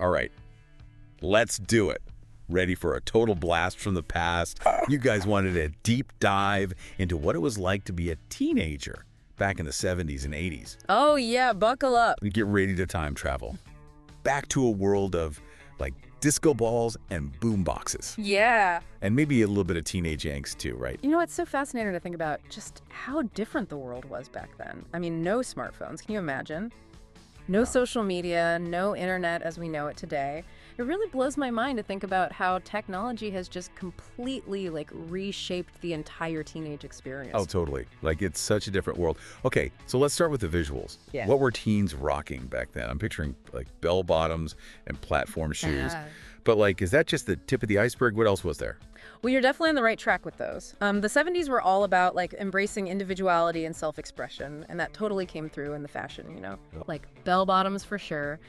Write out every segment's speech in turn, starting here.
All right, let's do it. Ready for a total blast from the past? You guys wanted a deep dive into what it was like to be a teenager back in the 70s and 80s. Oh yeah, buckle up. Get ready to time travel. Back to a world of, like, disco balls and boom boxes. Yeah. And maybe a little bit of teenage angst too, right? You know, it's so fascinating to think about just how different the world was back then. I mean, no smartphones. Can you imagine? No social media, no internet as we know it today. It really blows my mind to think about how technology has just completely, like, reshaped the entire teenage experience. Oh, totally. Like, it's such a different world. Okay, so let's start with the visuals. Yeah. What were teens rocking back then? I'm picturing, like, bell bottoms and platform shoes. But, like, is that just the tip of the iceberg? What else was there? Well, you're definitely on the right track with those. The 70s were all about, like, embracing individuality and self-expression, and that totally came through in the fashion, you know? Yep. Like, bell-bottoms for sure,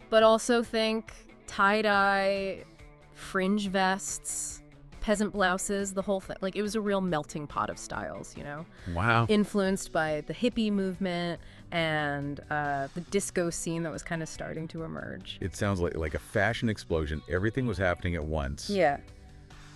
but also think tie-dye, fringe vests, peasant blouses, the whole thing. Like, it was a real melting pot of styles, you know? Wow. Influenced by the hippie movement and the disco scene that was kind of starting to emerge. It sounds like a fashion explosion. Everything was happening at once. Yeah.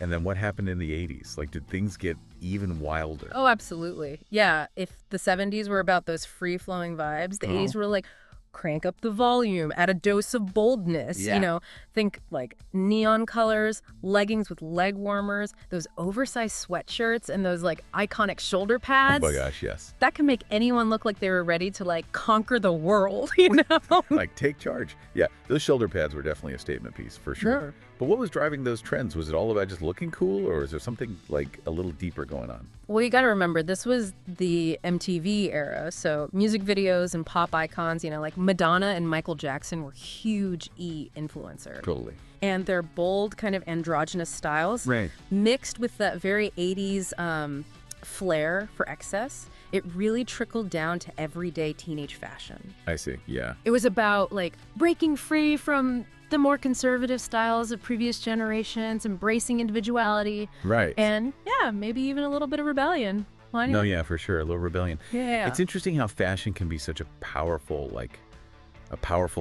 And then what happened in the 80s? Like, did things get even wilder? Oh, absolutely. Yeah, if the 70s were about those free-flowing vibes, the 80s were like, crank up the volume, add a dose of boldness. Yeah. You know, think like neon colors, leggings with leg warmers, those oversized sweatshirts, and those like iconic shoulder pads. Oh my gosh, yes. That can make anyone look like they were ready to like conquer the world, you know? Like, take charge. Yeah, those shoulder pads were definitely a statement piece, for sure. Sure. But what was driving those trends? Was it all about just looking cool, or is there something, like, a little deeper going on? Well, you got to remember, this was the MTV era, so music videos and pop icons, you know, like Madonna and Michael Jackson were huge influencers. Totally. And their bold kind of androgynous styles, Right. mixed with that very 80s flair for excess, it really trickled down to everyday teenage fashion. I see, yeah. It was about, like, breaking free from the more conservative styles of previous generations, embracing individuality. Right. And, yeah, maybe even a little bit of rebellion. Why not? No, yeah, for sure. A little rebellion. Yeah. It's interesting how fashion can be such a powerful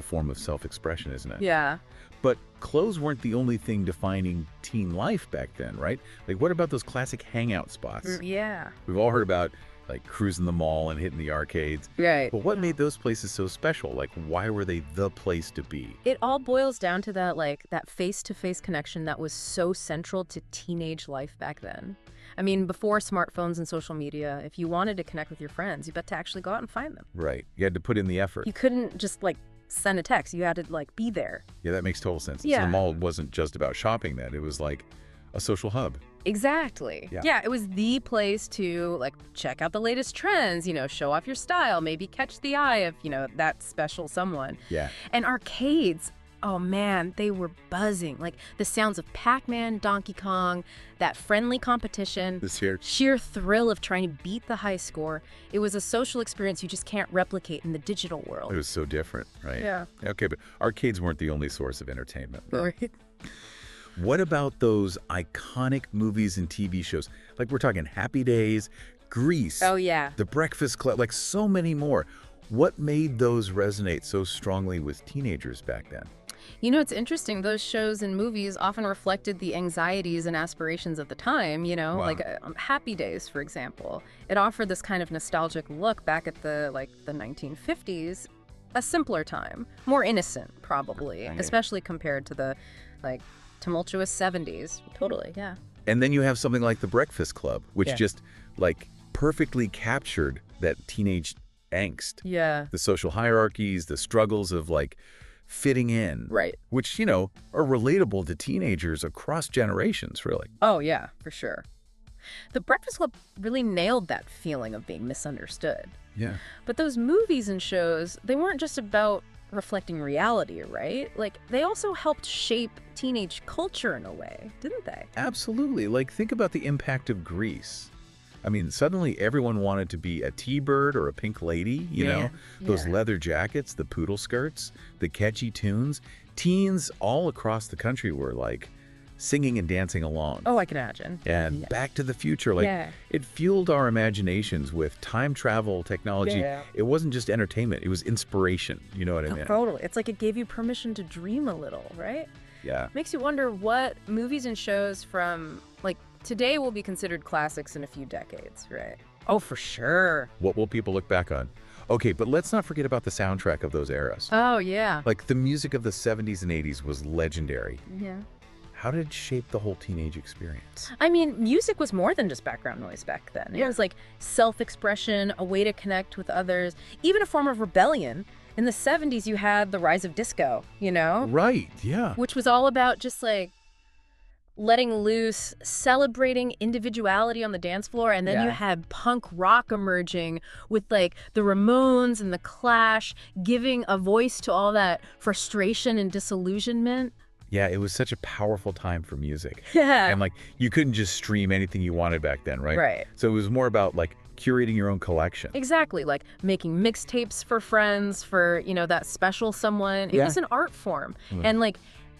form of self-expression, isn't it? Yeah. But clothes weren't the only thing defining teen life back then, right? Like, what about those classic hangout spots? Yeah. We've all heard about, like, cruising the mall and hitting the arcades. Right. But what made those places so special? Like, why were they the place to be? It all boils down to that, like, that face-to-face connection that was so central to teenage life back then. I mean, before smartphones and social media, if you wanted to connect with your friends, you had to actually go out and find them. Right. You had to put in the effort. You couldn't just, like, send a text. You had to, like, be there. Yeah, that makes total sense. Yeah. So the mall wasn't just about shopping then. It was like a social hub. Exactly. Yeah, it was the place to, like, check out the latest trends, you know, show off your style, maybe catch the eye of, you know, that special someone. Yeah. And arcades, oh man, they were buzzing. Like, the sounds of Pac-Man, Donkey Kong, that friendly competition, The sheer thrill of trying to beat the high score. It was a social experience you just can't replicate in the digital world. It was so different, right? Yeah. Okay, but arcades weren't the only source of entertainment. Right. What about those iconic movies and TV shows? Like, we're talking Happy Days, Grease, Oh, yeah. The Breakfast Club, like so many more. What made those resonate so strongly with teenagers back then? You know, it's interesting. Those shows and movies often reflected the anxieties and aspirations of the time, you know, Wow. like Happy Days, for example. It offered this kind of nostalgic look back at the 1950s, a simpler time, more innocent, probably, Right. especially compared to the, like, tumultuous 70s. Totally, yeah. And then you have something like The Breakfast Club, which Yeah. just, like, perfectly captured that teenage angst. Yeah. The social hierarchies, the struggles of, like, fitting in. Right. Which, you know, are relatable to teenagers across generations, really. Oh, yeah, for sure. The Breakfast Club really nailed that feeling of being misunderstood. Yeah. But those movies and shows, they weren't just about reflecting reality, right? Like, they also helped shape teenage culture in a way, didn't they? Absolutely. Like, think about the impact of Grease. I mean, suddenly everyone wanted to be a T-bird or a pink lady, you know? Those Yeah. leather jackets, the poodle skirts, the catchy tunes. Teens all across the country were, like, singing and dancing along. Oh, I can imagine. And Yeah. Back to the Future, like Yeah. it fueled our imaginations with time travel technology. Yeah. It wasn't just entertainment, it was inspiration. You know what I mean? Totally. It's like it gave you permission to dream a little, right? Yeah. Makes you wonder what movies and shows from, like, today will be considered classics in a few decades, right? Oh, for sure. What will people look back on? Okay, but let's not forget about the soundtrack of those eras. Oh, yeah. Like the music of the 70s and 80s was legendary. Yeah. How did it shape the whole teenage experience? I mean, music was more than just background noise back then. It was like self-expression, a way to connect with others, even a form of rebellion. In the 70s, you had the rise of disco, you know? Right, yeah. Which was all about just like letting loose, celebrating individuality on the dance floor. And then you had punk rock emerging with like the Ramones and the Clash, giving a voice to all that frustration and disillusionment. Yeah, it was such a powerful time for music. Yeah. And like, you couldn't just stream anything you wanted back then, right? Right. So it was more about like curating your own collection. Exactly, like making mixtapes for friends, for, you know, that special someone. It was an art form. And like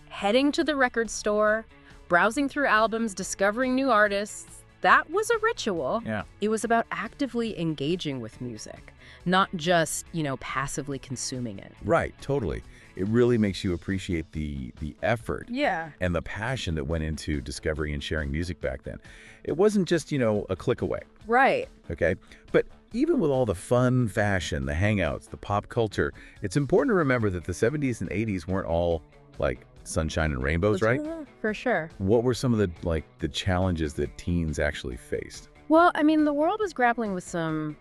heading to the record store, browsing through albums, discovering new artists, that was a ritual. Yeah. It was about actively engaging with music, not just, you know, passively consuming it. Right, totally. It really makes you appreciate the effort Yeah. and the passion that went into discovering and sharing music back then. It wasn't just, you know, a click away. Right. Okay. But even with all the fun fashion, the hangouts, the pop culture, it's important to remember that the 70s and 80s weren't all like sunshine and rainbows, right? For sure. What were some of the challenges that teens actually faced? Well, I mean, the world was grappling with some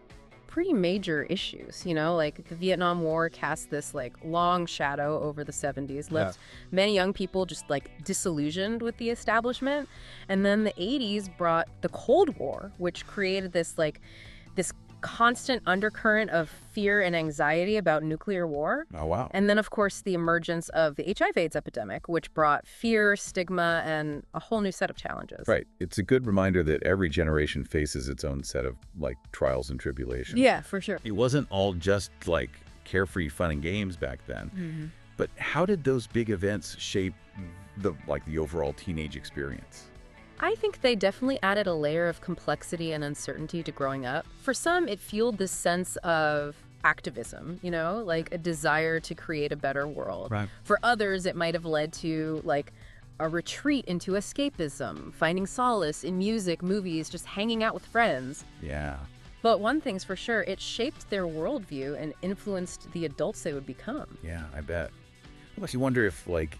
pretty major issues, you know, like the Vietnam War cast this like long shadow over the 70s, left many young people just like disillusioned with the establishment. And then the 80s brought the Cold War, which created this constant undercurrent of fear and anxiety about nuclear war. Oh, wow. And then, of course, the emergence of the HIV/AIDS epidemic, which brought fear, stigma, and a whole new set of challenges. Right. It's a good reminder that every generation faces its own set of like trials and tribulations. Yeah, for sure. It wasn't all just like carefree fun and games back then. But how did those big events shape the overall teenage experience? I think they definitely added a layer of complexity and uncertainty to growing up. For some, it fueled this sense of activism, you know, like a desire to create a better world. Right. For others, it might have led to like a retreat into escapism, finding solace in music, movies, just hanging out with friends. Yeah. But one thing's for sure, it shaped their worldview and influenced the adults they would become. Yeah, I bet. It makes you wonder if like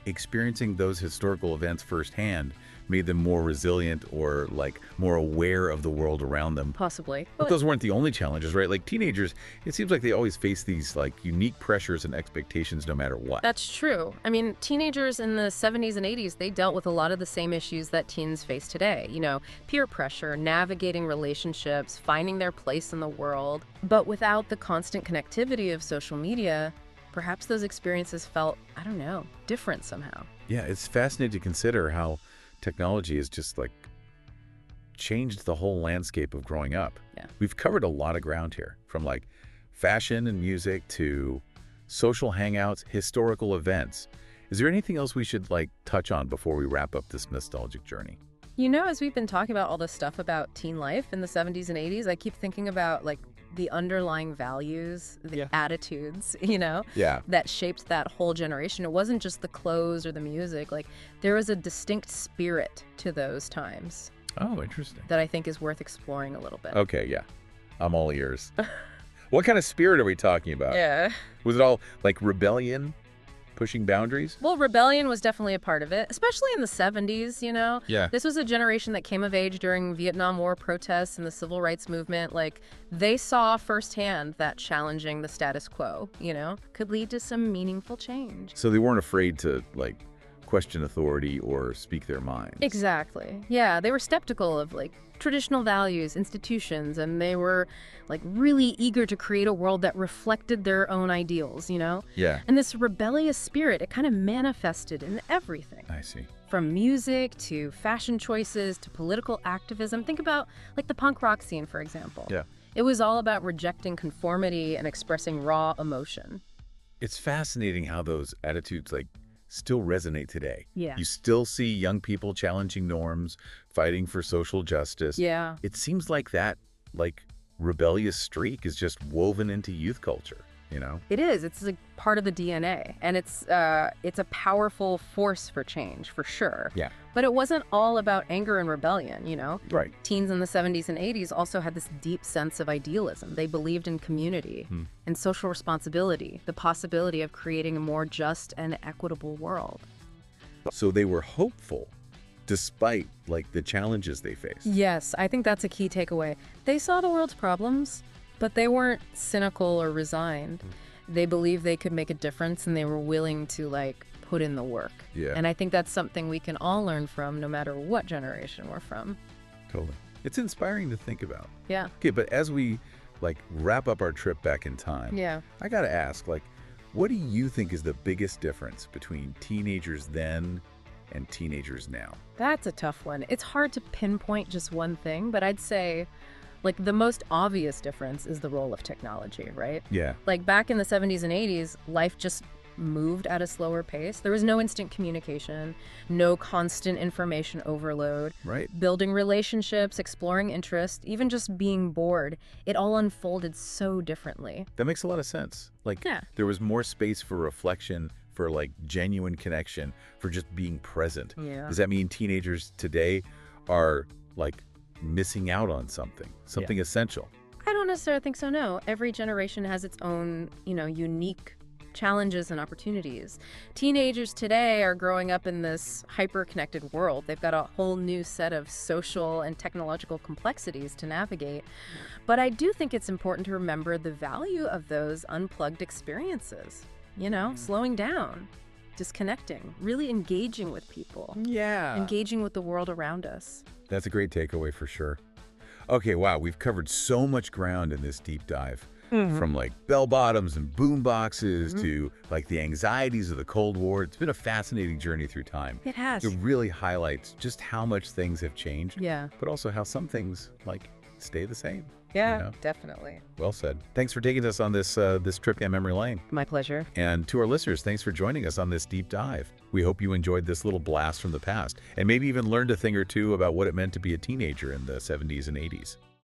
experiencing those historical events firsthand made them more resilient or like more aware of the world around them. Possibly. But those weren't the only challenges, right? Like teenagers, it seems like they always face these like unique pressures and expectations no matter what. That's true. I mean, teenagers in the 70s and 80s, they dealt with a lot of the same issues that teens face today. You know, peer pressure, navigating relationships, finding their place in the world. But without the constant connectivity of social media, perhaps those experiences felt, I don't know, different somehow. Yeah, it's fascinating to consider how technology has just like changed the whole landscape of growing up. Yeah. We've covered a lot of ground here, from like fashion and music to social hangouts, historical events. Is there anything else we should like touch on before we wrap up this nostalgic journey? You know, as we've been talking about all this stuff about teen life in the 70s and 80s, I keep thinking about like the underlying values, the attitudes, you know, that shaped that whole generation. It wasn't just the clothes or the music. Like there was a distinct spirit to those times. Oh, interesting. That I think is worth exploring a little bit. Okay, yeah. I'm all ears. What kind of spirit are we talking about? Yeah. Was it all like rebellion? Pushing boundaries? Well, rebellion was definitely a part of it, especially in the 70s, you know? Yeah. This was a generation that came of age during Vietnam War protests and the civil rights movement. Like, they saw firsthand that challenging the status quo, you know, could lead to some meaningful change. So they weren't afraid to, like, question authority or speak their minds. Exactly. Yeah, they were skeptical of, like, traditional values, institutions, and they were like really eager to create a world that reflected their own ideals, you know? Yeah. And this rebellious spirit, it kind of manifested in everything. I see. From music to fashion choices to political activism. Think about like the punk rock scene, for example. Yeah. It was all about rejecting conformity and expressing raw emotion. It's fascinating how those attitudes like still resonate today. Yeah. You still see young people challenging norms, fighting for social justice. Yeah. It seems like that, rebellious streak is just woven into youth culture, you know? It is. It's a part of the DNA, and it's a powerful force for change, for sure. Yeah. But it wasn't all about anger and rebellion, you know? Right. Teens in the 70s and 80s also had this deep sense of idealism. They believed in community and social responsibility, the possibility of creating a more just and equitable world. So they were hopeful despite, the challenges they faced. Yes, I think that's a key takeaway. They saw the world's problems, but they weren't cynical or resigned. They believed they could make a difference, and they were willing to, put in the work. Yeah. And I think that's something we can all learn from, no matter what generation we're from. Totally. It's inspiring to think about. Yeah. Okay, but as we, wrap up our trip back in time, Yeah. I gotta ask, what do you think is the biggest difference between teenagers then and teenagers now? That's a tough one. It's hard to pinpoint just one thing, but I'd say, the most obvious difference is the role of technology, right? Yeah. Back in the 70s and 80s, life just moved at a slower pace. There was no instant communication, no constant information overload. Right. Building relationships, exploring interest, even just being bored, it all unfolded so differently. That makes a lot of sense. Yeah. There was more space for reflection, for genuine connection, for just being present. Yeah. Does that mean teenagers today are missing out on something essential? I don't necessarily think so, no. Every generation has its own, unique challenges and opportunities. Teenagers today are growing up in this hyper-connected world. They've got a whole new set of social and technological complexities to navigate. But I do think it's important to remember the value of those unplugged experiences. Slowing down, disconnecting, really engaging with people. Yeah. Engaging with the world around us. That's a great takeaway for sure. Okay, wow, we've covered so much ground in this deep dive. From bell bottoms and boom boxes to the anxieties of the Cold War. It's been a fascinating journey through time. It has. It really highlights just how much things have changed. Yeah. But also how some things stay the same. Yeah, definitely. Well said. Thanks for taking us on this trip down memory lane. My pleasure. And to our listeners, thanks for joining us on this deep dive. We hope you enjoyed this little blast from the past and maybe even learned a thing or two about what it meant to be a teenager in the 70s and 80s.